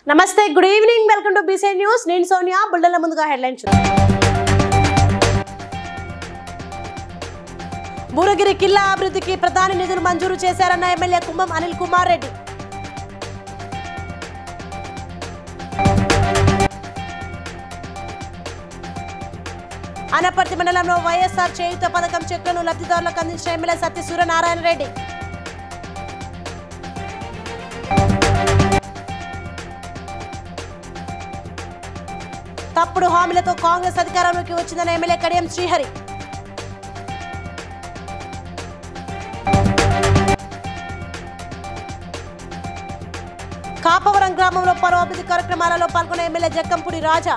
నమస్తే, good evening, welcome to BC news. నేను సోనియా. బుల్డల ముందుగా హెడ్లైన్స్. బూరగిరి కిల్లా అభివృద్ధికి ప్రధాని నిధులు మంజూరు చేశారన్న ఎమ్మెల్యే కుంభం అనిల్ కుమార్ రెడ్డి. అనపర్తి మండలంలో వైఎస్ఆర్ చేయూత పథకం చెక్లను లబ్ధిదారులకు అందించిన ఎమ్మెల్యే సత్య సూర్యనారాయణ రెడ్డి. తప్పుడు హామీలతో కాంగ్రెస్ అధికారంలోకి వచ్చిందన్న ఎమ్మెల్యే కడియం శ్రీహరి. కాపవరం గ్రామంలో పలు అభివృద్ధి కార్యక్రమాలలో పాల్గొన్న ఎమ్మెల్యే జక్కంపూడి రాజా.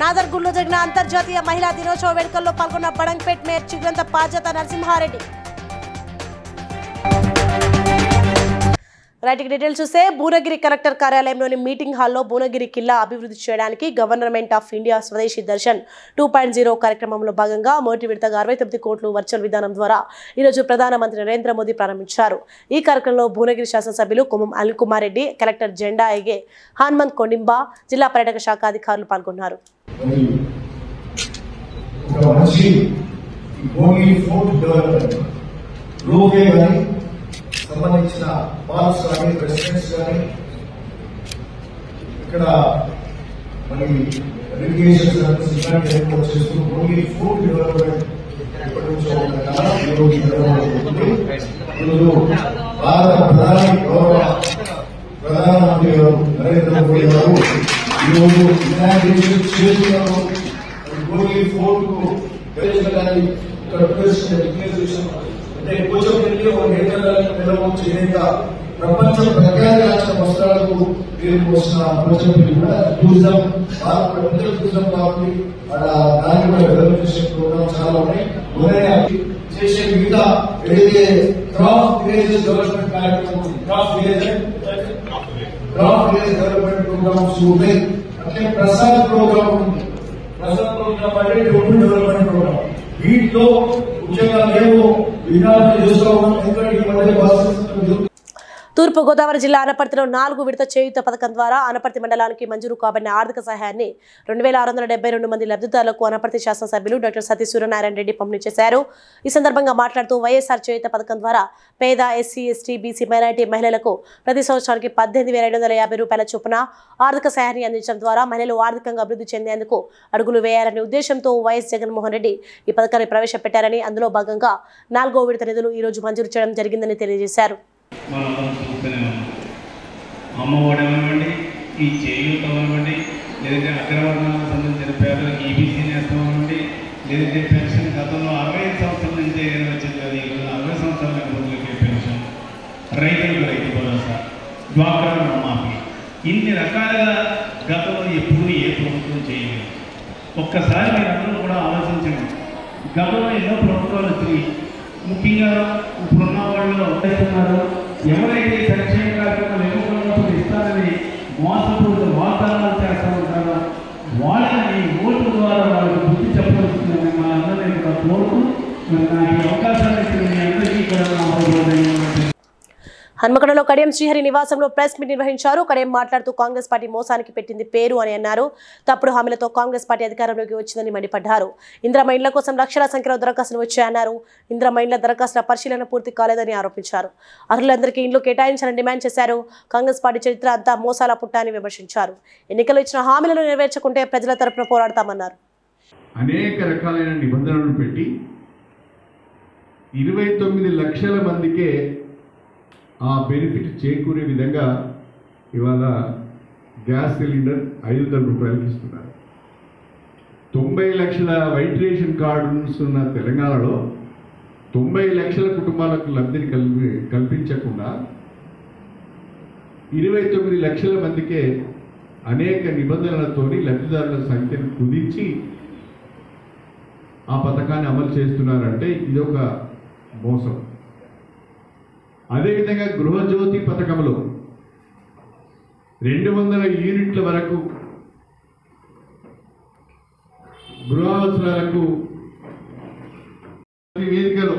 నాదర్గుల్లో జరిగిన అంతర్జాతీయ మహిళా దినోత్సవ వేడుకల్లో పాల్గొన్న బడంగ్పేట్ మేయర్ చిగ్రంత పాజత నరసింహారెడ్డి. రైట్ డీటెయిల్స్ చూస్తే భువనగిరి కలెక్టర్ కార్యాలయంలోని మీటింగ్ హాల్లో భువనగిరి కిల్లా అభివృద్ధి చేయడానికి గవర్నమెంట్ ఆఫ్ ఇండియా స్వదేశీ దర్శన్ 2.0 కార్యక్రమంలో భాగంగా మొదటి విడతగా 69 కోట్లు వర్చువల్ విధానం ద్వారా ఈరోజు ప్రధానమంత్రి నరేంద్ర మోదీ ప్రారంభించారు. ఈ కార్యక్రమంలో భువనగిరి శాసనసభ్యులు కుంభం అనిల్ కుమార్ రెడ్డి, కలెక్టర్ జెండా ఎగే హనుమంత్ కొండింబా, జిల్లా పర్యాటక శాఖ అధికారులు పాల్గొన్నారు. సంబంధించిన పాల్స్ కానీ ప్రెసిడెంట్స్ కానీ ఇక్కడ మరి ఇరిగేషన్ సర్వీస్ ఇలాంటి ఏర్పాటు చేస్తూ ఓన్లీ ఫుడ్ డెవలప్మెంట్ ఎప్పటి నుంచో ఈరోజు భారత ప్రధాని గౌరవ ప్రధానమంత్రి గారు నరేంద్ర మోడీ గారు ఈరోజు ఇనాగ్రేషన్ చేస్తున్నారు. ఓన్లీ ఫుడ్ కు ఇక్కడ డిక్లేరేషన్ అంటే కొంచెం ప్రపంచ ప్రఖ్యాత రాష్ట్ర వస్త్రాలకు పేరు వచ్చిన కూడా టూరిజం టూరిజం కాబట్టి దాన్ని కూడా డెవలప్ చేసే ప్రోగ్రామ్ చాలా ఉన్నాయి. చేసే మిగతా ఏదైతే క్రాఫ్ట్ విలేజెస్ డెవలప్మెంట్ కార్యక్రమం క్రాఫ్ట్ విలేజ్ డెవలప్మెంట్ ప్రోగ్రామ్స్ ఉన్నాయి. అట్లే ప్రసాద్ ప్రోగ్రామ్ ఉంది. ప్రసాద్ ప్రోగ్రామ్ అంటే డెవలప్మెంట్ ప్రోగ్రామ్ వీటిలో ముఖ్యంగా మేము విధానం చేస్తూ ఉన్నాం. ఎందుకంటే ఈ మధ్య తూర్పు గోదావరి జిల్లా అనపర్తిలో 4 విడత చేయూత పథకం ద్వారా అనపర్తి మండలానికి మంజూరు కాబడిన ఆర్థిక సహాయాన్ని 2672 మంది లబ్ధిదారులకు అనపర్తి శాసనసభ్యులు డాక్టర్ సతీ సూర్యనారాయణ రెడ్డి పంపిణీ చేశారు. ఈ సందర్భంగా మాట్లాడుతూ వైఎస్ఆర్ చేయూత పథకం ద్వారా పేద ఎస్సీ, ఎస్టీ, బీసీ, మైనారిటీ మహిళలకు ప్రతి సంవత్సరానికి 18,550 రూపాయల చొప్పున ఆర్థిక సహాయాన్ని అందించడం ద్వారా మహిళలు ఆర్థికంగా అభివృద్ధి చెందేందుకు అడుగులు వేయాలనే ఉద్దేశంతో వైఎస్ జగన్మోహన్ రెడ్డి ఈ పథకాన్ని ప్రవేశపెట్టారని, అందులో భాగంగా 4వ విడత నిధులు ఈ రోజు మంజూరు చేయడం జరిగిందని తెలియజేశారు. మనం చూస్తూనే ఉన్నాం. అమ్మఒడి అవ్వండి, ఈ చేయూత అవ్వండి, లేదంటే అగ్రవర్ణాలకు సంబంధించిన పేదలకు ఈబీసీ నేస్తం అవ్వండి, లేదంటే పెన్షన్ గతంలో 65 సంవత్సరాల నుంచి ఏదైనా వచ్చింది కదా, ఈరోజు 40 సంవత్సరాల రోజులకి పెన్షన్, రైతులకు రైతు భరోసా, డ్వాక్రా రుణమాఫీ, ఇన్ని రకాలుగా గతంలో ఎప్పుడూ ఏ ప్రభుత్వం చేయలేదు. ఒక్కసారి మీరు అందరూ కూడా ఆలోచించండి. గతంలో ఎన్నో ప్రభుత్వాలు వచ్చినాయి. ముఖ్యంగా ఇప్పుడున్న వాళ్ళు చేస్తున్నారు. ఎవరైతే సంక్షేమ కార్యక్రమాలు ఎన్నుకున్నప్పుడు ఇస్తారని మోసపూరిత వాగ్దానాలు చేస్తూ ఉంటారో వాళ్ళని ఓటు ద్వారా వాళ్ళకి బుద్ధి చెప్పవలసిందని మా అందరినీ కూడా కోరుతూ నాకు అవకాశాలు ఇచ్చిన మీ అందరికీ కూడా హన్మకొండలో కడియం శ్రీహరి నివాసంలో ప్రెస్ మీట్ నిర్వహించారు. కడియం మాట్లాడుతూ కాంగ్రెస్ పార్టీ మోసానికి పెట్టింది పేరు అని అన్నారు. తప్పుడు హామీలతో కాంగ్రెస్ పార్టీ అధికారంలోకి వచ్చిందని మండిపడ్డారు. ఇందిరమ్మ ఇండ్ల కోసం లక్షల సంఖ్యలో దరఖాస్తులు వచ్చాయన్నారు. ఇందిరమ్మ ఇండ్ల దరఖాస్తుల పరిశీలన పూర్తి కాలేదని ఆరోపించారు. అర్హులందరికీ ఇండ్లు కేటాయించాలని డిమాండ్ చేశారు. కాంగ్రెస్ పార్టీ చరిత్ర అంతా మోసాల పుట్ట అని విమర్శించారు. ఎన్నికలు ఇచ్చిన హామీలను నెరవేర్చకుంటే ప్రజల తరపున పోరాడతామన్నారు. అనేక రకాలైన నిబంధనలు పెట్టి 29 లక్షల మందికే ఆ బెనిఫిట్ చేకూరే విధంగా ఇవాళ గ్యాస్ సిలిండర్ 500 రూపాయలకి ఇస్తున్నారు. 90 లక్షల వైట్ రేషన్ కార్డుస్ ఉన్న తెలంగాణలో 90 లక్షల కుటుంబాలకు లబ్ధిని కల్పించకుండా 29 లక్షల మందికే అనేక నిబంధనలతోని లబ్ధిదారుల సంఖ్యను కుదించి ఆ పథకాన్ని అమలు చేస్తున్నారంటే ఇదొక మోసం. అదేవిధంగా గృహజ్యోతి పథకంలో 200 యూనిట్ల వరకు గృహ అవసరాలకు ప్రతి వేదికలో,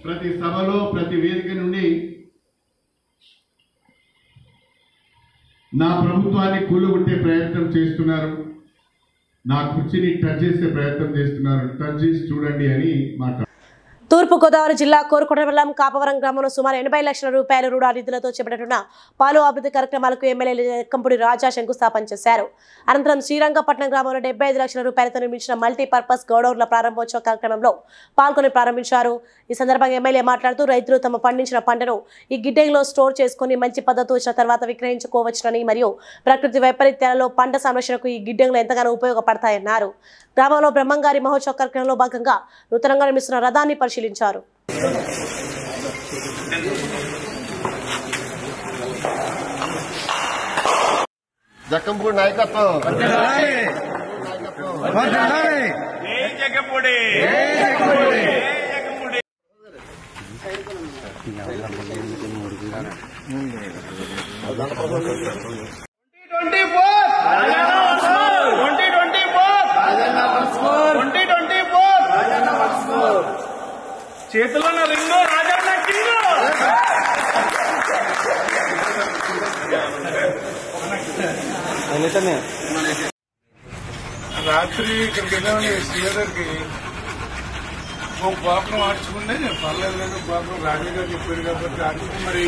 ప్రతి సభలో, ప్రతి వేదిక నుండి నా ప్రభుత్వాన్ని కూలగొట్టే ప్రయత్నం చేస్తున్నారు, నా కుర్చీని టచ్ చేసే ప్రయత్నం చేస్తున్నారు, టచ్ చేసి చూడండి అని మాట్లాడారు. తూర్పుగోదావరి జిల్లా కోరుకొండ మండలం కాపవరం గ్రామంలో సుమారు 80 లక్షల రూపాయల రుణ నిధులతో చేపట్టిన పాలు అభివృద్ధి కార్యక్రమాలకు ఎమ్మెల్యే ఎక్కంపూడి రాజా శంకుస్థాపన చేశారు. అనంతరం శ్రీరంగపట్నం గ్రామంలో 75 లక్షల రూపాయలతో నిర్మించిన మల్టీపర్పస్ గోడౌన్ల ప్రారంభోత్సవ కార్యక్రమంలో పాల్గొని ప్రారంభించారు. ఈ సందర్భంగా ఎమ్మెల్యే మాట్లాడుతూ రైతులు తమ పండించిన పంటను ఈ గిడ్డంగిలో స్టోర్ చేసుకుని మంచి పద్ధతి వచ్చిన తర్వాత విక్రయించుకోవచ్చునని మరియు ప్రకృతి వైపరీత్యాలలో పంట సంరక్షణకు ఈ గిడ్డంగులు ఎంతగానో ఉపయోగపడతాయన్నారు. గ్రామంలో బ్రహ్మంగారి మహోత్సవ కార్యక్రమంలో భాగంగా నూతనంగా నిర్మిస్తున్న రథాన్ని పరిశీలించారు. జక్కంపూడి నాయకత్వం చేతుల్లో రింగు రాజన్న కింగు రాత్రి ఇక్కడికి వెళ్ళామని శ్రీధర్కి ఒక బాబును మార్చుకుంటే పర్లేదు బాబు రాజు గారు చెప్పారు కాబట్టి రాజు మరి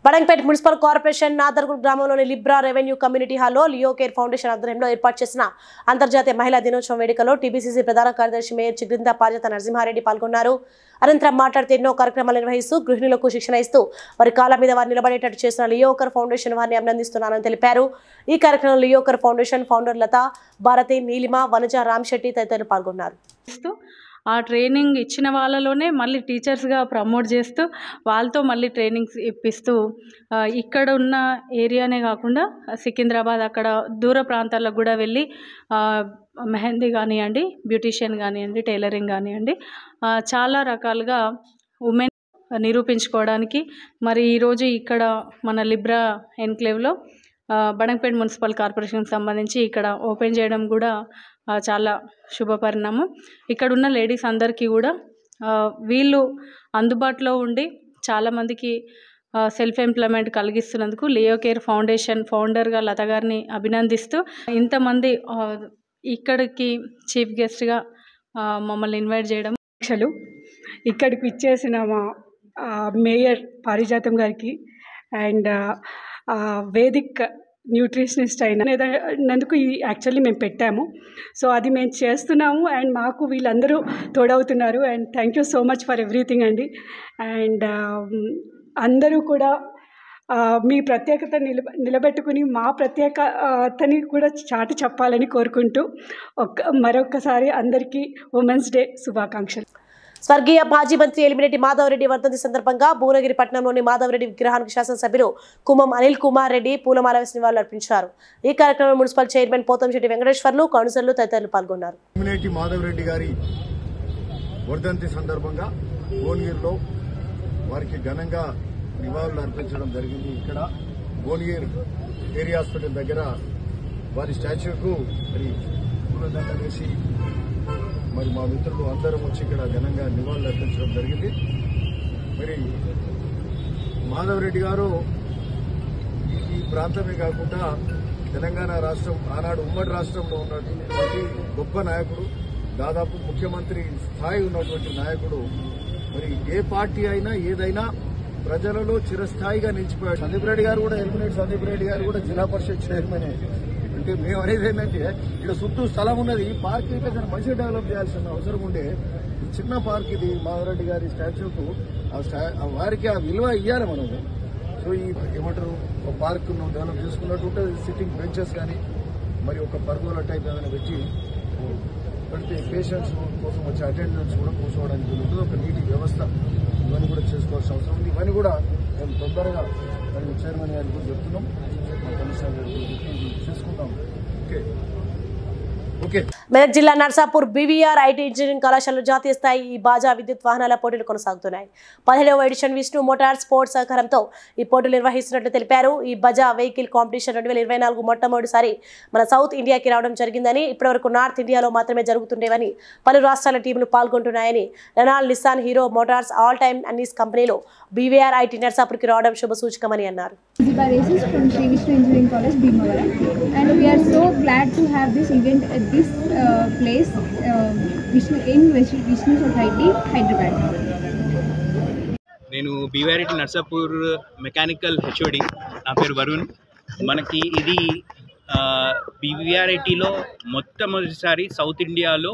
బడంగపేట మున్సిపల్ కార్పొరేషన్ నాదర్గూర్ గ్రామంలోని లిబ్రా రెవెన్యూ కమ్యూనిటీ హాల్లో లియో కేర్ ఫౌండేషన్ ఆధ్వర్యంలో ఏర్పాటు చేసిన అంతర్జాతీయ మహిళా దినోత్సవం వేడుకలో టీబీసీసీ ప్రధాన కార్యదర్శి మేయర్ చిగ్రింద పార్జత నరసింహారెడ్డి పాల్గొన్నారు. అనంతరం మాట్లాడుతూ ఎన్నో కార్యక్రమాలు నిర్వహిస్తూ గృహిణులకు శిక్షణ ఇస్తూ వారి కాళ్ళ మీద వారు నిలబడేటట్టు చేసిన లియోకర్ ఫౌండేషన్ వారిని అభినందిస్తున్నానని తెలిపారు. ఈ కార్యక్రమంలో లియోకర్ ఫౌండేషన్ ఫౌండర్ లత, భారతి, నీలిమ, వనజ, రామ్శెట్టి తదితరులు పాల్గొన్నారు. ఆ ట్రైనింగ్ ఇచ్చిన వాళ్ళలోనే మళ్ళీ టీచర్స్గా ప్రమోట్ చేస్తూ వాళ్ళతో మళ్ళీ ట్రైనింగ్స్ ఇప్పిస్తూ ఇక్కడ ఉన్న ఏరియానే కాకుండా సికింద్రాబాద్ అక్కడ దూర ప్రాంతాలకు కూడా వెళ్ళి మెహందీ కానివ్వండి, బ్యూటీషియన్ కానివ్వండి, టైలరింగ్ కానివ్వండి, చాలా రకాలుగా ఉమెన్ నిరూపించుకోవడానికి మరి ఈరోజు ఇక్కడ మన లిబ్రా ఎన్క్లేవ్లో బడంగపేట మున్సిపల్ కార్పొరేషన్కి సంబంధించి ఇక్కడ ఓపెన్ చేయడం కూడా చాలా శుభపరిణామం. ఇక్కడ ఉన్న లేడీస్ అందరికీ కూడా వీళ్ళు అందుబాటులో ఉండి చాలామందికి సెల్ఫ్ ఎంప్లాయ్మెంట్ కలిగిస్తున్నందుకు లియో కేర్ ఫౌండేషన్ ఫౌండర్గా లత గారిని అభినందిస్తూ ఇంతమంది ఇక్కడికి చీఫ్ గెస్ట్గా మమ్మల్ని ఇన్వైట్ చేయడం. ఇక్కడికి ఇచ్చేసిన మా మేయర్ పారిజాతం గారికి అండ్ వేదిక్ న్యూట్రిషనిస్ట్ అయినందుకు ఇది యాక్చువల్లీ మేము పెట్టాము. సో అది మేము చేస్తున్నాము అండ్ మాకు వీళ్ళందరూ తోడవుతున్నారు and thank you so much for everything అండి. అండ్ అందరూ కూడా మీ ప్రత్యేకత నిలబెట్టుకుని మా ప్రత్యేకతని కూడా చాటి చెప్పాలని కోరుకుంటూ మరొకసారి అందరికీ ఉమెన్స్ డే శుభాకాంక్షలు. స్వర్గీయ మాజీ మంత్రి ఎలిమినేటి మాధవరెడ్డి వర్ధంతి సందర్భంగా భువనగిరి పట్టణంలోని మాధవరెడ్డి విగ్రహానికి శాసనసభ్యులు కుమ్మం అనిల్ కుమార్ రెడ్డి పూలమాల వేసి నివాళులు అర్పించారు. ఈ కార్యక్రమంలో మున్సిపల్ చైర్మన్ పోతంశెట్టి వెంకటేశ్వర్లు, కౌన్సిలర్లు తదితరులు పాల్గొన్నారు. ఎలిమినేటి మాధవరెడ్డి గారి వర్ధంతి సందర్భంగా భువనగిరిలో వారికి ఘనంగా నివాళులు అర్పించడం జరిగింది. ఇక్కడ భువనగిరి ఏరియా హాస్పిటల్ దగ్గర వారి స్టాచ్యూకు మరి పూలదండ వేసి మరి మా మిత్రులు అందరం వచ్చి ఇక్కడ ఘనంగా నివాళులు అర్పించడం జరిగింది. మరి మాధవరెడ్డి గారు ఈ ప్రాంతమే కాకుండా తెలంగాణ రాష్ట్రం ఆనాడు ఉమ్మడి రాష్ట్రంలో ఉన్నటువంటి గొప్ప నాయకుడు, దాదాపు ముఖ్యమంత్రి స్థాయి ఉన్నటువంటి నాయకుడు. మరి ఏ పార్టీ అయినా ఏదైనా ప్రజలలో చిరస్థాయిగా నిలిచిపోయాడు. సందీప్ రెడ్డి గారు కూడా ఎలిమినేట్ సందీప్ రెడ్డి గారు కూడా జిల్లా పరిషత్ చైర్మన్. అంటే మేము అనేది ఏంటంటే ఇక్కడ చుట్టూ స్థలం ఉన్నది, పార్క్ అయితే ఇక్కడ మంచిగా డెవలప్ చేయాల్సిన అవసరం ఉండే. చిన్న పార్క్ ఇది మాధవరెడ్డి గారి స్టాచ్యూకు వారికి ఆ విలువ ఇవ్వాలి మనము. సో ఈ ఏమంటారు ఒక పార్క్ డెవలప్ చేసుకున్నట్టు ఉంటుంది. సిట్టింగ్ బెంచెస్ కానీ మరి ఒక పర్గోలా టైప్ ఏదైనా పెట్టి పెడితే పేషెంట్స్ కోసం వచ్చే అటెండెన్స్ కూడా కూర్చోవడానికి ఉంటుంది. ఒక నీటి వ్యవస్థ ఇవన్నీ కూడా చేసుకోవాల్సిన అవసరం ఉంది. ఇవన్నీ కూడా మేము తొందరగా మరి చైర్మన్ గారికి కూడా చెప్తున్నాం, మా కమిషనర్ గారికి చేసుకుంటాం. ఓకే. మెదక్ జిల్లా నర్సాపూర్ బీవీఆర్ ఐటీ ఇంజనీరింగ్ కళాశాలలో జాతీయ స్థాయి ఈ బాజా విద్యుత్ వాహనాల పోటీలు కొనసాగుతున్నాయి. 17వ ఎడిషన్ విష్ణు మోటార్ స్పోర్ట్స్ సహకారంతో ఈ పోటీలు నిర్వహిస్తున్నట్లు తెలిపారు. ఈ బజా వెహికల్ కాంపిటీషన్ 2024 మొట్టమొదటిసారి మన సౌత్ ఇండియాకి రావడం జరిగిందని, ఇప్పటివరకు నార్త్ ఇండియాలో మాత్రమే జరుగుతుండేవని, పలు రాష్ట్రాల టీంలు పాల్గొంటున్నాయని, Renault, Nissan, Hero Motors all time అన్ని కంపెనీలు బీవీఆర్ ఐటీ నర్సాపూర్కి రావడం శుభసూచకమని అన్నారు. From Sri Vishnu Engineering College, Bhimavaram, and we are so glad to have this event at this place, Vishnu Society, Hyderabad. నేను బీవీఆర్ఐటీ నర్సాపూర్ మెకానికల్ హెచ్ఓడి. నా పేరు వరుణ్. మనకి ఇది బీవీఆర్ఐటీలో మొట్టమొదటిసారి సౌత్ ఇండియాలో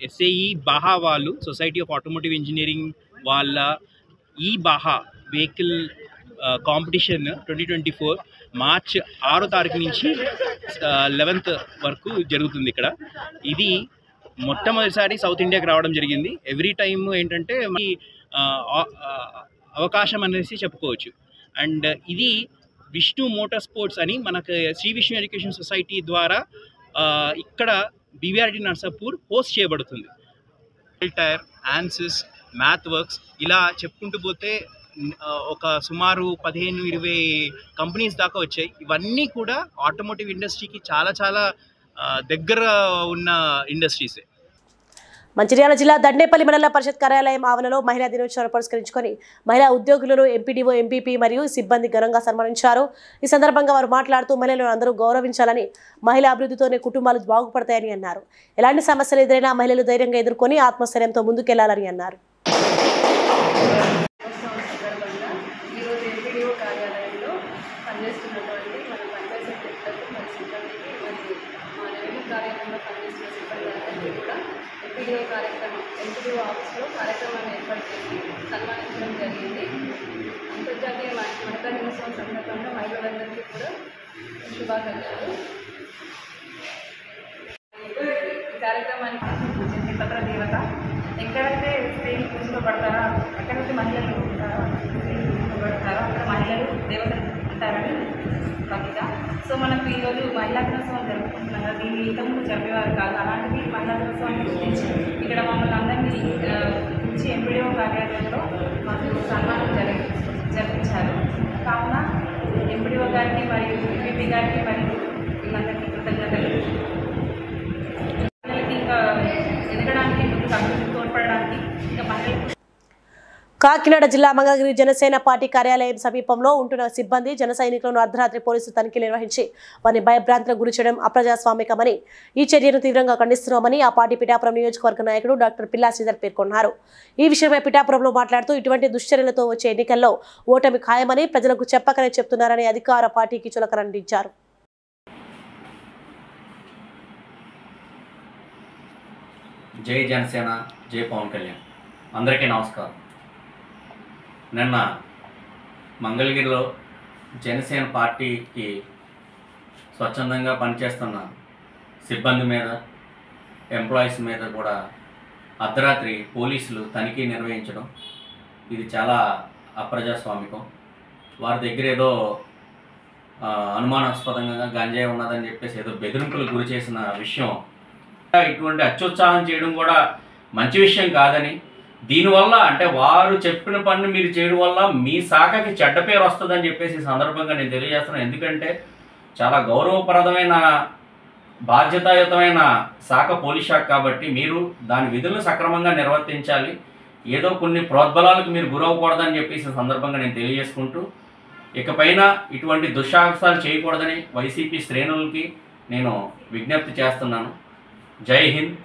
ఎస్ఏఈ బాహా వాళ్ళు, సొసైటీ ఆఫ్ ఆటోమోటివ్ ఇంజనీరింగ్ వాళ్ళ ఈ బాహా వెహికల్ కాంపిటీషన్ 2024 మార్చ్ 6వ తారీఖు నుంచి 11th వరకు జరుగుతుంది. ఇక్కడ ఇది మొట్టమొదటిసారి సౌత్ ఇండియాకి రావడం జరిగింది. ఎవ్రీ టైమ్ ఏంటంటే అవకాశం అనేసి చెప్పుకోవచ్చు. అండ్ ఇది విష్ణు మోటార్ స్పోర్ట్స్ అని మనకు శ్రీ విష్ణు ఎడ్యుకేషన్ సొసైటీ ద్వారా ఇక్కడ బీవీఆర్ఐటీ నర్సాపూర్ హోస్ట్ చేయబడుతుంది. టైర్, ఆన్సిస్, మ్యాథ్ వర్క్స్ ఇలా చెప్పుకుంటూ పోతే ఒక సుమారు 15-20 కంపెనీస్ దాకా వచ్చాయి. ఇవన్నీ కూడా ఆటోమోటివ్ ఇండస్ట్రీకి చాలా చాలా దగ్గర ఉన్న ఇండస్ట్రీసే. మంచిర్యాల జిల్లా దండేపల్లి మండల పరిషత్ కార్యాలయం ఆవరణలో మహిళా దినోత్సవాన్ని పురస్కరించుకొని మహిళా ఉద్యోగులను ఎంపీడీఓ, ఎంపీపీ మరియు సిబ్బంది ఘనంగా సన్మానించారు. ఈ సందర్భంగా వారు మాట్లాడుతూ మహిళలను అందరూ గౌరవించాలని, మహిళా అభివృద్ధితోనే కుటుంబాలు బాగుపడతాయని అన్నారు. ఎలాంటి సమస్యలు ఎదురైనా మహిళలు ధైర్యంగా ఎదుర్కొని ఆత్మస్థైర్యంతో ముందుకెళ్లాలని అన్నారు. ఎంపీడీఓ ఆఫీస్లో కార్యక్రమాన్ని ఏర్పాటు చేసి సన్మానించడం జరిగింది. అంతర్జాతీయ మహిళా దినోత్సవం సందర్భంగా మహిళలందరికీ కూడా శుభాకాంక్షలు. ఈ కార్యక్రమానికి పత్ర దేవత, ఎక్కడైతే స్త్రీలు పూజింపబడతారో, ఎక్కడైతే మహిళలు పూజింపబడతారో అక్కడ మహిళలు దేవతలు ఉంటారని కవిత. సో మనకు ఈరోజు మహిళా దినోత్సవం జరుపుకుంటున్నాం కదా, దీన్ని ఇంతకుముందు జరిపేవారు కాదు. అలాంటిది మహిళా దినోత్సవాన్ని గుర్తించి ఇక్కడ మమ్మల్ని అందరినీ గురించి ఎంపీడీఓ కార్యాలయంలో మాకు సన్మానం జరిపించారు. కావున ఎంపీడీఓ గారికి మరియు ఎంపీపీ గారికి మరియు వీళ్ళందరికీ కృతజ్ఞతలు. మహిళలకి ఇంకా ఎదగడానికి, ముందుకు అభివృద్ధి తోడ్పడడానికి ఇంకా మహిళలు. కాకినాడ జిల్లా మంగళగిరి జనసేన పార్టీ కార్యాలయం సమీపంలో ఉంటున్న సిబ్బంది జన సైనికులను అర్ధరాత్రి పోలీసులు తనిఖీలు నిర్వహించి వారిని భయభ్రాంతులకు గురి చేయడం అప్రజాస్వామికమని, ఈ చర్యను తీవ్రంగా ఖండిస్తున్నామని ఆ పార్టీ పిఠాపురం నియోజకవర్గ నాయకుడు డాక్టర్ పిల్లా శ్రీధర్ పేర్కొన్నారు. ఈ విషయమై పిఠాపురంలో మాట్లాడుతూ ఇటువంటి దుశ్చర్యలతో వచ్చే ఎన్నికల్లో ఓటమి ఖాయమని ప్రజలకు చెప్పకనే చెప్తున్నారని అధికార పార్టీకి చులకనందించారు. జై జనసేన, జై పవన్ కళ్యాణ్. అందరికీ నమస్కారం. నిన్న మంగళగిరిలో జనసేన పార్టీకి స్వచ్ఛందంగా పనిచేస్తున్న సిబ్బంది మీద, ఎంప్లాయీస్ మీద కూడా అర్ధరాత్రి పోలీసులు తనిఖీ నిర్వహించడం ఇది చాలా అప్రజాస్వామికం. వారి దగ్గర ఏదో అనుమానాస్పదంగా గంజాయి ఉన్నదని చెప్పేసి ఏదో బెదిరింపులకు గురి చేసిన విషయం, ఇటువంటి అత్యుత్సాహం చేయడం కూడా మంచి విషయం కాదని, దీనివల్ల అంటే వారు చెప్పిన పని మీరు చేయడం వల్ల మీ శాఖకి చెడ్డ పేరు వస్తుందని చెప్పేసి ఈ సందర్భంగా నేను తెలియజేస్తున్నాను. ఎందుకంటే చాలా గౌరవప్రదమైన, బాధ్యతాయుతమైన శాఖ పోలీస్ శాఖ కాబట్టి మీరు దాని విధులను సక్రమంగా నిర్వర్తించాలి. ఏదో కొన్ని ప్రోద్బలాలకు మీరు గురవకూడదని చెప్పేసి సందర్భంగా నేను తెలియజేసుకుంటూ, ఇకపైన ఇటువంటి దుస్సాహసాలు చేయకూడదని వైసీపీ శ్రేణులకి నేను విజ్ఞప్తి చేస్తున్నాను. జై హింద్.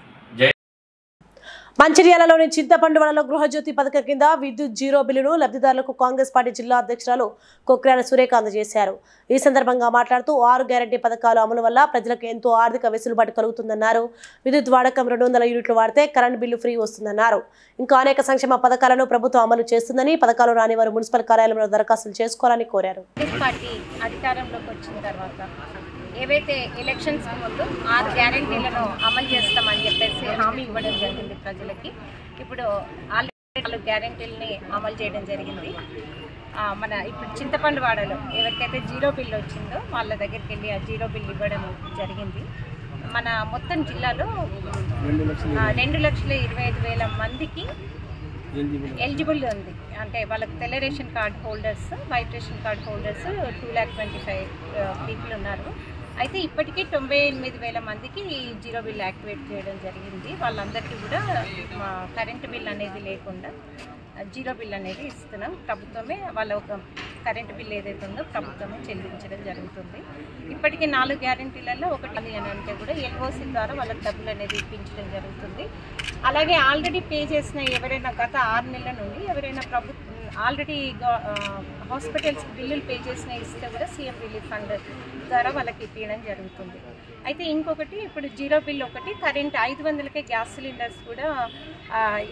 మంచిర్యాలలోని చింతపండు వలలో గృహజ్యోతి పథకం కింద విద్యుత్ జీరో బిల్లును లబ్ధిదారులకు కాంగ్రెస్ పార్టీ జిల్లా అధ్యక్షురాలు కొక్రాల సురేఖ అందజేశారు. ఈ సందర్భంగా మాట్లాడుతూ 6 గ్యారంటీ పథకాల అమలు వల్ల ప్రజలకు ఎంతో ఆర్థిక వెసులుబాటు కలుగుతుందన్నారు. విద్యుత్ వాడకం 200 యూనిట్లు వాడితే కరెంట్ బిల్లు ఫ్రీ వస్తుందన్నారు. ఇంకా అనేక సంక్షేమ పథకాలను ప్రభుత్వం అమలు చేస్తుందని, పథకాలు రాని వారు మున్సిపల్ కార్యాలయంలో దరఖాస్తులు చేసుకోవాలని కోరారు. అధికారంలోకి వచ్చిన తర్వాత ఏవైతే ఎలక్షన్స్ ముందు 6 గ్యారెంటీలను అమలు చేస్తామని చెప్పేసి హామీ ఇవ్వడం జరిగింది ప్రజలకి. ఇప్పుడు ఆల్రెడీ 4 గ్యారెంటీలని అమలు చేయడం జరిగింది. మన ఇప్పుడు చింతపండు వాడలో ఎవరికైతే జీరో బిల్ వచ్చిందో వాళ్ళ దగ్గరికి వెళ్ళి ఆ జీరో బిల్ ఇవ్వడం జరిగింది. మన మొత్తం జిల్లాలో 2,25,000 మందికి ఎలిజిబుల్ ఉంది. అంటే వాళ్ళకి తెల్ల ration card holders, white ration card holders 2,25,000 people ఉన్నారు. అయితే ఇప్పటికీ 98,000 మందికి జీరో బిల్ యాక్టివేట్ చేయడం జరిగింది. వాళ్ళందరికీ కూడా కరెంటు బిల్ అనేది లేకుండా జీరో బిల్ అనేది ఇస్తున్నాం. ప్రభుత్వమే వాళ్ళ ఒక కరెంటు బిల్ ఏదైతే ఉందో ప్రభుత్వమే చెల్లించడం జరుగుతుంది. ఇప్పటికీ 4 గ్యారెంటీలలో ఒకటి అని అంటే కూడా ఎల్ఓసి ద్వారా వాళ్ళకి డబ్బులు అనేది ఇప్పించడం జరుగుతుంది. అలాగే ఆల్రెడీ పే చేసిన ఎవరైనా గత 6 నెలల నుండి ఎవరైనా ఆల్రెడీ హాస్పిటల్స్ బిల్లులు పే చేసిన ఇస్తే కూడా సీఎం రిలీఫ్ ఫండ్ ద్వారా వాళ్ళకి ఇప్పించడం జరుగుతుంది. అయితే ఇంకొకటి ఇప్పుడు జీరో బిల్ ఒకటి కరెంట్ 500కే గ్యాస్ సిలిండర్స్ కూడా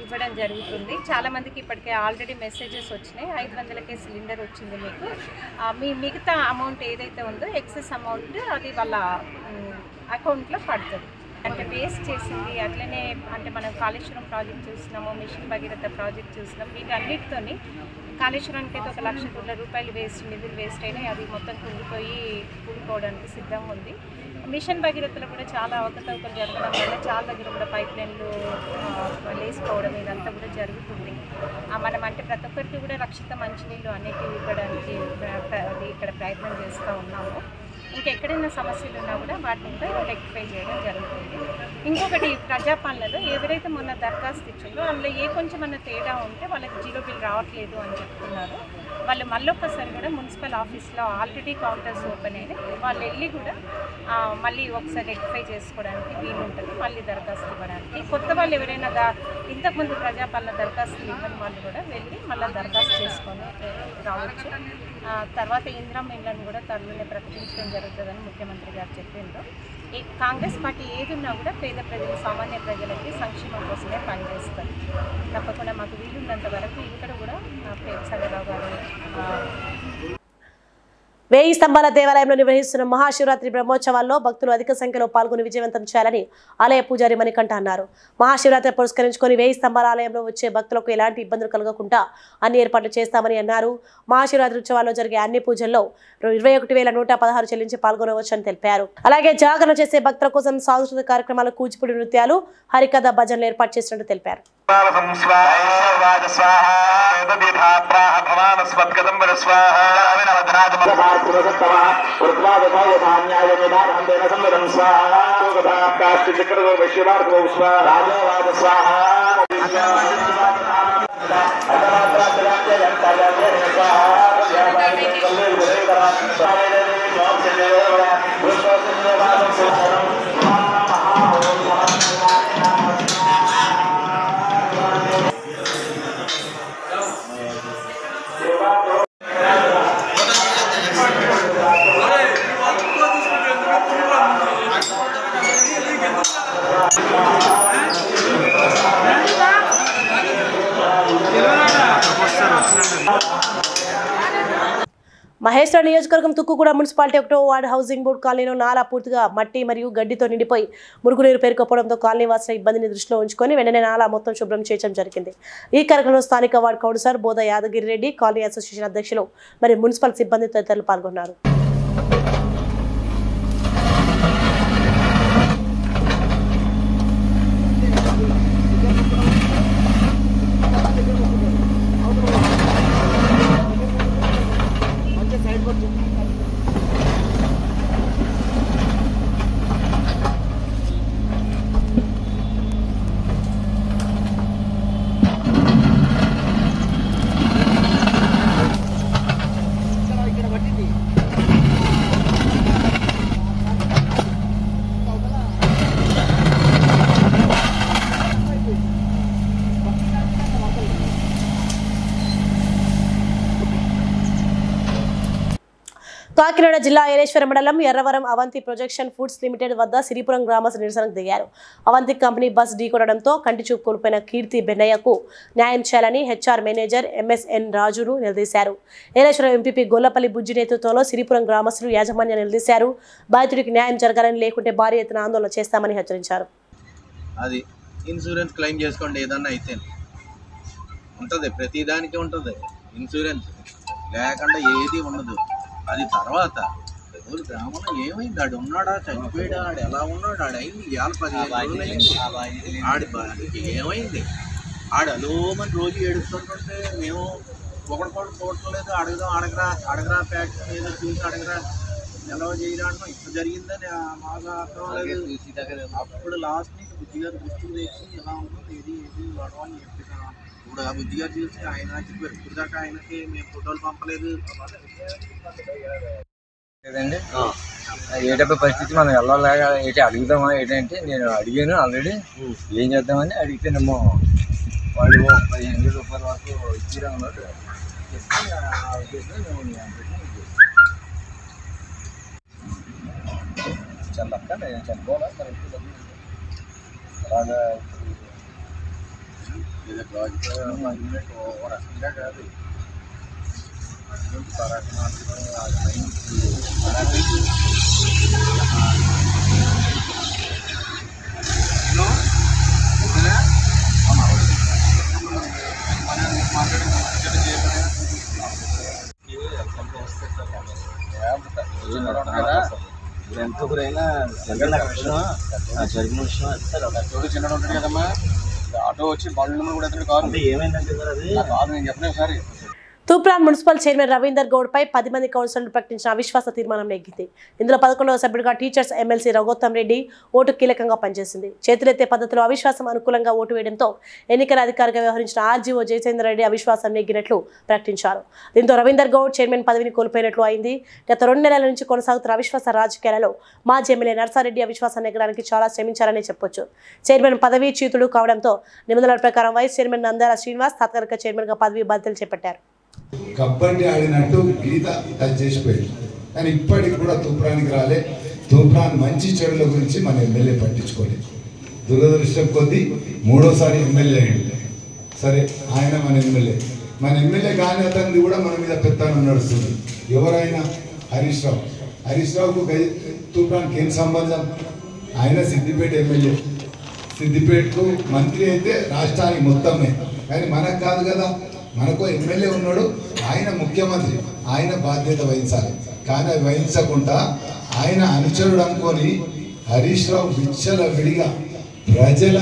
ఇవ్వడం జరుగుతుంది. చాలామందికి ఇప్పటికే ఆల్రెడీ మెసేజెస్ వచ్చినాయి, 500కే సిలిండర్ వచ్చింది మీకు, మీ మిగతా అమౌంట్ ఏదైతే ఉందో ఎక్సెస్ అమౌంట్ అది వాళ్ళ అకౌంట్లో పడుతుంది. అంటే వేస్ట్ చేసింది అట్లనే అంటే మనం కాళేశ్వరం ప్రాజెక్ట్ చూసినాము, మిషన్ భగీరథ ప్రాజెక్ట్ చూసినాం. వీటన్నిటితోని కాళేశ్వరానికి అయితే 1,00,000 కోట్ల రూపాయలు నిధులు వేస్ట్ అయినాయి. అది మొత్తం కూలిపోవడానికి సిద్ధంగా ఉంది. మిషన్ భగీరథలో కూడా చాలా అవకతవకలు జరగడం వల్ల చాలా దగ్గర కూడా పైప్ లైన్లు లేసిపోవడం ఇదంతా కూడా జరుగుతుంది. మనం అంటే ప్రతి ఒక్కరికి కూడా రక్షిత మంచినీళ్ళు అనేటివి ఇవ్వడానికి ఇక్కడ ప్రయత్నం చేస్తూ ఉన్నాము. ఇంకెక్కడైనా సమస్యలు ఉన్నా కూడా వాటిని కూడా రెక్టిఫై చేయడం జరుగుతుంది. ఇంకొకటి ప్రజాపాలనలో ఎవరైతే మొన్న దరఖాస్తు ఇచ్చిందో అందులో కొంచెమన్నా తేడా ఉంటే వాళ్ళకి జీరో బిల్ రావట్లేదు అని చెప్తున్నారు. వాళ్ళు మళ్ళొక్కసారి కూడా మున్సిపల్ ఆఫీస్లో ఆల్రెడీ కౌంటర్స్ ఓపెన్ అయినాయి, వాళ్ళు వెళ్ళి కూడా మళ్ళీ ఒకసారి రెక్టిఫై చేసుకోవడానికి వీలు ఉంటుంది, మళ్ళీ దరఖాస్తు ఇవ్వడానికి. కొత్త వాళ్ళు ఎవరైనా ఇంతకుముందు ప్రజాపాలన దరఖాస్తులు ఇవ్వని వాళ్ళు కూడా వెళ్ళి మళ్ళీ దరఖాస్తు చేసుకొని రావచ్చు. తర్వాత ఇందిరమ్మ ఇళ్లను కూడా త్వరలోనే ప్రకటించడం జరుగుతుందని ముఖ్యమంత్రి గారు చెప్పిండ్రు. కాంగ్రెస్ పార్టీ ఏది ఉన్నా కూడా పేద ప్రజలు, సామాన్య ప్రజలకి సంక్షేమం కోసమే పనిచేస్తారు. తప్పకుండా మాకు వీలున్నంత వరకు ఇక్కడ కూడా ప్రేమసాగరరావు గారు 1000 స్తంభాల దేవాలయంలో నిర్వహిస్తున్న మహాశివరాత్రి బ్రహ్మోత్సవాల్లో భక్తులు అధిక సంఖ్యలో పాల్గొని విజయవంతం చేయాలని ఆలయ పూజారి మణికంఠ అన్నారు. మహాశివరాత్రి పురస్కరించుకొని 1000 స్తంభాల ఆలయంలో వచ్చే భక్తులకు ఎలాంటి ఇబ్బందులు కలగకుండా అన్ని ఏర్పాట్లు చేస్తామని అన్నారు. మహాశివరాత్రి ఉత్సవాల్లో జరిగే అన్ని పూజల్లో 21,116 చెల్లించి పాల్గొనవచ్చని తెలిపారు. అలాగే జాగరణ చేసే భక్తుల కోసం సాంస్కృతిక కార్యక్రమాలు, కూచిపూడి నృత్యాలు, హరికథ, భజనలు ఏర్పాటు చేసినట్టు తెలిపారు. మహేశ్వర నియోజకవర్గం తుక్కుగూడ మున్సిపాలిటీ 1వ వార్డు హౌసింగ్ బోర్డు కాలనీలో నాలా పూర్తిగా మట్టి మరియు గడ్డితో నిండిపోయి మురుగునీరు పేరుకుపోవడంతో కాలనీ వాసుల ఇబ్బందిని దృష్టిలో ఉంచుకొని వెంటనే నాలా మొత్తం శుభ్రం చేయడం జరిగింది. ఈ కార్యక్రమంలో స్థానిక వార్డు కౌన్సిలర్ బోధ యాదగిరి రెడ్డి, కాలనీ అసోసియేషన్ అధ్యక్షులు మరియు మున్సిపల్ సిబ్బంది తదితరులు పాల్గొన్నారు. కాకినాడ జిల్లా ఏలేశ్వరం మండలం Erravaram Avanti projection foods limited వద్ద సిరిపురం గ్రామస్తులు నిరసనకు దిగారు. అవంతి కంపెనీ బస్ ఢీకొనడంతో కంటి చూపు కోల్పోయిన కీర్తి బెన్నయ్యకు న్యాయం చేయాలని హెచ్ఆర్ మేనేజర్ ఎంఎస్ఎన్ రాజును నిలదీశారు. ఏలేశ్వరం ఎంపీపీ గొల్లపల్లి బుజ్జి నేతృత్వంలో సిరిపురం గ్రామస్తులు యాజమాన్యాన్ని నిలదీశారు. బాధితుడికి న్యాయం జరగాలని, లేకుంటే భారీ ఎత్తున ఆందోళన చేస్తామని హెచ్చరించారు. అది ఇన్సూరెన్స్ క్లెయిమ్ చేసుకోండి, ఏదన్నా అయితే ఉంటుంది, ప్రతిదానికి ఉంటుంది ఇన్సూరెన్స్, లేకుండా ఏది ఉండదు. అది తర్వాత రోజులు గ్రామంలో ఏమైంది? ఆడు ఉన్నాడా, చనిపోయాడా, ఆడు ఎలా ఉన్నాడు, ఆడు అయింది ఇవాళ 15 రోజులు అయింది. ఆడి బాధ్యత ఏమైంది? ఆడు అలోమని రోజు ఏడుస్తుంటుంటే మేము ఒకటి చూడట్లేదు. అడగరా ఫ్యాక్టరీ ఏదో చూసి అడగరా ఎలా చేయరా అంటాం. ఇప్పుడు జరిగిందని మాకు అర్థం లేదు. అప్పుడు లాస్ట్ నుంచి బుద్ధిగారు దృష్టికి తెచ్చి ఎలా ఉంటుంది ఏది వాడవాలని చెప్పేసాను. ఇప్పుడు ఆ బుద్ధిగారు చూసి ఆయన చెప్పారు. ఇప్పుడు దాకా ఆయనకి మేము ఫోటోలు పంపలేదు. లేదండి ఏటప్పుడు పరిస్థితి మనం వెళ్ళలేక ఏంటి అడుగుదామా ఏంటంటే నేను అడిగాను ఆల్రెడీ. ఏం చేద్దామని అడిగితేనేమో వాళ్ళు 15,000 రూపాయల వరకు ఇచ్చిరా అన్నట్టు చెప్తే ఆ ఉద్దేశంలో చల్లక్క చనిపోవాలా అలాగా రకంగా కాదు ఎంత ఊరైనా జరిగిన విషయం సార్. ఒక చిన్న ఉంటుంది కదమ్మా, ఆటో వచ్చి బండ్లు కూడా కాదు. ఏమైందంటే సార్ అది కాదు, నేను చెప్పలేదు sir. Toopran municipal chairman Ravinder గౌడ్పై 10 మంది కౌన్సిలర్లు ప్రకటించిన అవిశ్వాస తీర్మానం నెగ్గింది. ఇందులో 11వ సభ్యుడిగా teachers MLC Raghottam Reddy vote కీలకంగా పనిచేసింది. చేతులెత్తే పద్ధతిలో అవిశ్వాసం అనుకూలంగా ఓటు వేయడంతో ఎన్నికల అధికారిగా వ్యవహరించిన ఆర్జీఓ జయచంద్ర రెడ్డి అవిశ్వాసం నెగ్గినట్లు ప్రకటించారు. దీంతో రవీందర్ గౌడ్ చైర్మన్ పదవిని కోల్పోయినట్లు అయింది. గత 2 నెలల నుంచి కొనసాగుతున్న అవిశ్వాస రాజకీయాలలో మాజీ ఎమ్మెల్యే నర్సారెడ్డి అవిశ్వాసం నెగ్గడానికి చాలా శ్రమించారని చెప్పొచ్చు. చైర్మన్ పదవి చ్యుతుడు కావడంతో నిబంధనల ప్రకారం వైస్ చైర్మన్ నందాల శ్రీనివాస్ తాత్కాలిక చైర్మన్గా పదవి బాధ్యతలు చేపట్టారు. కబడ్డీ ఆడినట్టు గీత టచ్ చేసిపోయాడు. కానీ ఇప్పటికి కూడా తూప్రానికి రాలే. తూప్రాన్ మంచి చెడుల గురించి మన ఎమ్మెల్యే పట్టించుకోలేదు. దురదృష్టం కొద్దీ 3వసారి ఎమ్మెల్యే అయ్యింది. సరే ఆయన మన ఎమ్మెల్యే కానీ అతనిది కూడా మన మీద పెత్తనం నడుస్తుంది. ఎవరైనా హరీష్ రావుకు తూప్రాన్కి ఏం సంబంధం? ఆయన సిద్దిపేట ఎమ్మెల్యే, సిద్దిపేటకు మంత్రి అయితే రాష్ట్రానికి మొత్తమే. కానీ మనకు కాదు కదా, మనకు ఎమ్మెల్యే ఉన్నాడు, ఆయన ముఖ్యమంత్రి, ఆయన బాధ్యత వహించాలి. కానీ అది వహించకుండా ఆయన అనుచరుడు అనుకొని హరీష్ రావు విచ్చల విడిగా ప్రజల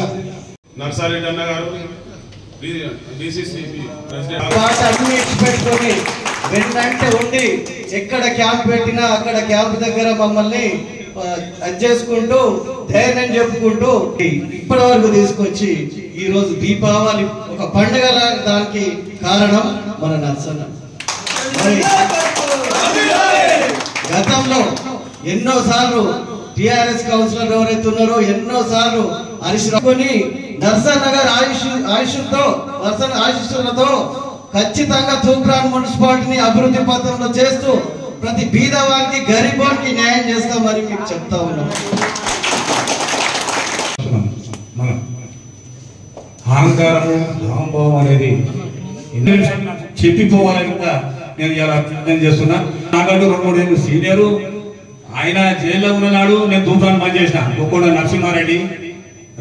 నర్సారెడ్డి అన్న గారు పెట్టుకొని వెంటంటే ఉండి ఎక్కడ క్యాంప్ పెట్టినా అక్కడ క్యాంప్ దగ్గర మమ్మల్ని చేసుకుంటూ ధైర్యం చెప్పుకుంటూ ఇప్పటి వరకు తీసుకొచ్చి ఈ రోజు దీపావళి ఒక పండుగ దానికి కారణం మన నర్సన్న. గతంలో ఎన్నోసార్లు టిఆర్ఎస్ కౌన్సిలర్ ఎవరైతే ఉన్నారో ఎన్నోసార్లు హరీష్ రావుని నర్సన్న గారు ఆశీస్సులతో ఖచ్చితంగా తూప్రాన్ మున్సిపాలిటీని అభివృద్ధి పథంలో చేస్తూ ప్రతి బీదవానికి గరీబానికి న్యాయం చేస్తామని మీకు చెప్తా ఉన్నాం. అహంకారము అహంభావం అనేది చెప్పిపోవాలని కూడా నేను ఇలా చేస్తున్నా. నాకంటూ 2-3 ఏళ్ళు సీనియరు, ఆయన జైల్లో ఉన్ననాడు నేను తూప్రాన్ పని చేసిన. కొక్కోడ నరసింహారెడ్డి,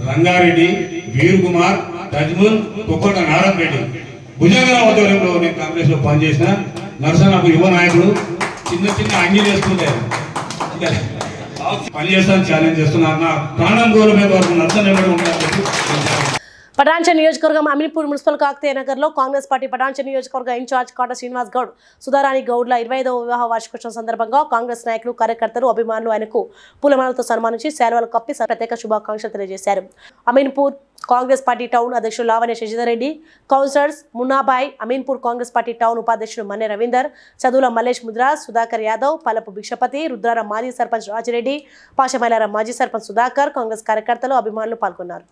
రంగారెడ్డి, వీర్ కుమార్, తజ్ముల్, కొక్కోడ నారాయణ రెడ్డి, భుజంగ ఆధ్వర్యంలో నేను కాంగ్రెస్ లో పనిచేసిన. నరసన్న నాకు యువ నాయకుడు, చిన్న అంగీ చేస్తుంటే పని చేస్తాను, ఛాలెంజ్ చేస్తున్నాను. నా ప్రాణం గౌరవ వరకు నరసన్న ఎవరు ఉంటారు. పటాన్చెరు నియోజకవర్గం అమీన్పూర్ మున్సిపల్ కాకతీయ నగర్లో కాంగ్రెస్ పార్టీ పటాన్చెరు నియోజకవర్గ ఇన్ఛార్జ్ కాట శ్రీనివాస్ గౌడ్, సుధారాణి గౌడ్ల 25వ వివాహ వార్షికోత్సవం సందర్భంగా కాంగ్రెస్ నాయకులు, కార్యకర్తలు, అభిమానులు ఆయనకు పూలమాలతో సన్మానించి శాల్వాలు కప్పి ప్రత్యేక శుభాకాంక్షలు తెలియజేశారు. అమీన్పూర్ కాంగ్రెస్ పార్టీ టౌన్ అధ్యక్షులు Lavanya Sasidhar Reddy, councillors Munnabhai, Ameenpur Congress party town ఉపాధ్యక్షులు మన్నె రవీందర్, చదువుల మల్లేష్ ముద్రాజ్, సుధాకర్ యాదవ్, పల్లపు భిక్షపతి, రుద్రారం మాజీ సర్పంచ్ రాజిరెడ్డి, పాషమైలారం మాజీ సర్పంచ్ సుధాకర్, కాంగ్రెస్ కార్యకర్తలు, అభిమానులు పాల్గొన్నారు.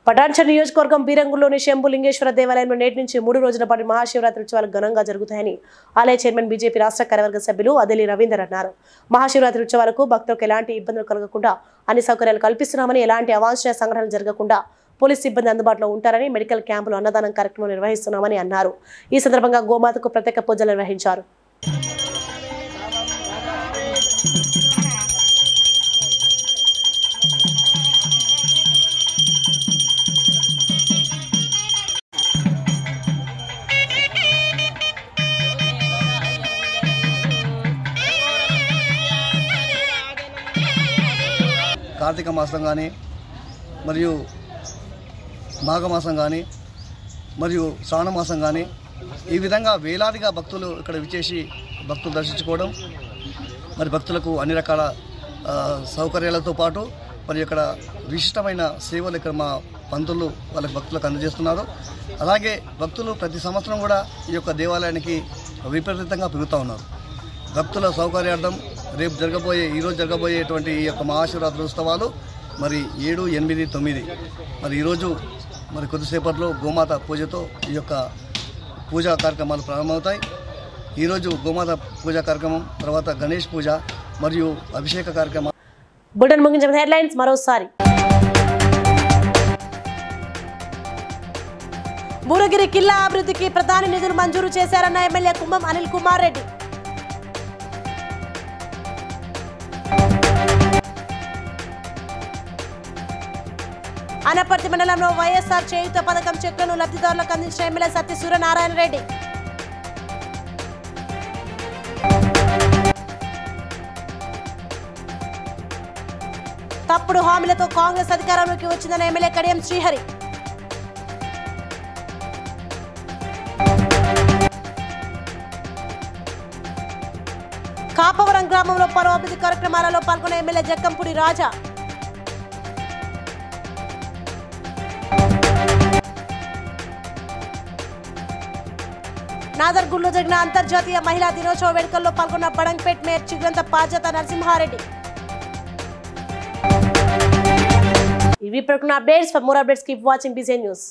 పటాన్చెరు నియోజకవర్గం బీరంగుల్లోని శంభులింగేశ్వర దేవాలయంలో నేటి నుంచి 3 రోజుల పాటు మహాశివరాత్రి ఉత్సవాలు ఘనంగా జరుగుతాయని ఆలయ చైర్మన్ బీజేపీ రాష్ట్ర కార్యవర్గ సభ్యులు అదెలి రవీందర్ అన్నారు. మహాశివరాత్రి ఉత్సవాలకు భక్తులకు ఎలాంటి ఇబ్బందులు కలగకుండా అన్ని సౌకర్యాలు కల్పిస్తున్నామని, ఎలాంటి అవాంఛనీయ సంఘటనలు జరగకుండా పోలీస్ సిబ్బంది అందుబాటులో ఉంటారని, మెడికల్ క్యాంపులు అన్నదానం కార్యక్రమం నిర్వహిస్తున్నామని అన్నారు. ఈ సందర్భంగా గోమాతకు ప్రత్యేక పూజలు నిర్వహించారు. కార్తీక మాసం కానీ మరియు మాఘమాసం కానీ మరియు శ్రావణ మాసం కానీ ఈ విధంగా వేలాదిగా భక్తులు ఇక్కడ విచ్చేసి భక్తులు దర్శించుకోవడం, మరి భక్తులకు అన్ని రకాల సౌకర్యాలతో పాటు మరి ఇక్కడ విశిష్టమైన సేవలు ఇక్కడ మా పంతులు వాళ్ళకి భక్తులకు అందజేస్తున్నారు. అలాగే భక్తులు ప్రతి సంవత్సరం కూడా ఈ యొక్క దేవాలయానికి విపరీతంగా పెరుగుతూ ఉన్నారు. భక్తుల సౌకర్యార్థం ఈరోజు జరగబోయేటువంటి ఈ యొక్క మహాశివరాత్రి ఉత్సవాలు మరి 7, 8, 9 మరి ఈరోజు మరి కొద్దిసేపట్లో గోమాత పూజతో ఈ యొక్క పూజా కార్యక్రమాలు ప్రారంభమవుతాయి. ఈరోజు గోమాత పూజా కార్యక్రమం తర్వాత గణేష్ పూజ మరియు అభిషేక కార్యక్రమం. బులెటిన్ ముగించిన హెడ్లైన్స్ మరోసారి. భువనగిరి కిల్లా అభివృద్ధికి ప్రధాని నిధులు మంజూరు చేశారన్న ఎమ్మెల్యే కుంభం అనిల్ కుమార్ రెడ్డి. అనపర్తి మండలంలో వైఎస్ఆర్ చేయూత పథకం చెక్లను లబ్ధిదారులకు అందించిన ఎమ్మెల్యే సత్య సూర్యనారాయణ రెడ్డి. తప్పుడు హామీలతో కాంగ్రెస్ అధికారంలోకి వచ్చిందన్న ఎమ్మెల్యే కడియం శ్రీహరి. కాపవరం గ్రామంలో పలు అభివృద్ధి కార్యక్రమాలలో పాల్గొన్న ఎమ్మెల్యే జక్కంపూడి రాజా. నాదర్గుల్లో జరిగిన అంతర్జాతీయ మహిళా దినోత్సవ వేడుకల్లో పాల్గొన్న బడంగ్పేట్ మేయర్ చిగ్రంత పాజత నరసింహారెడ్డి. ఇవి ప్రకటన updates. For more updates keep watching BCN news.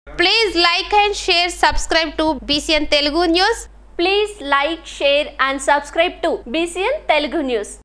Please like and share, subscribe to BCN Telugu News. Please like, share and subscribe to BCN Telugu News.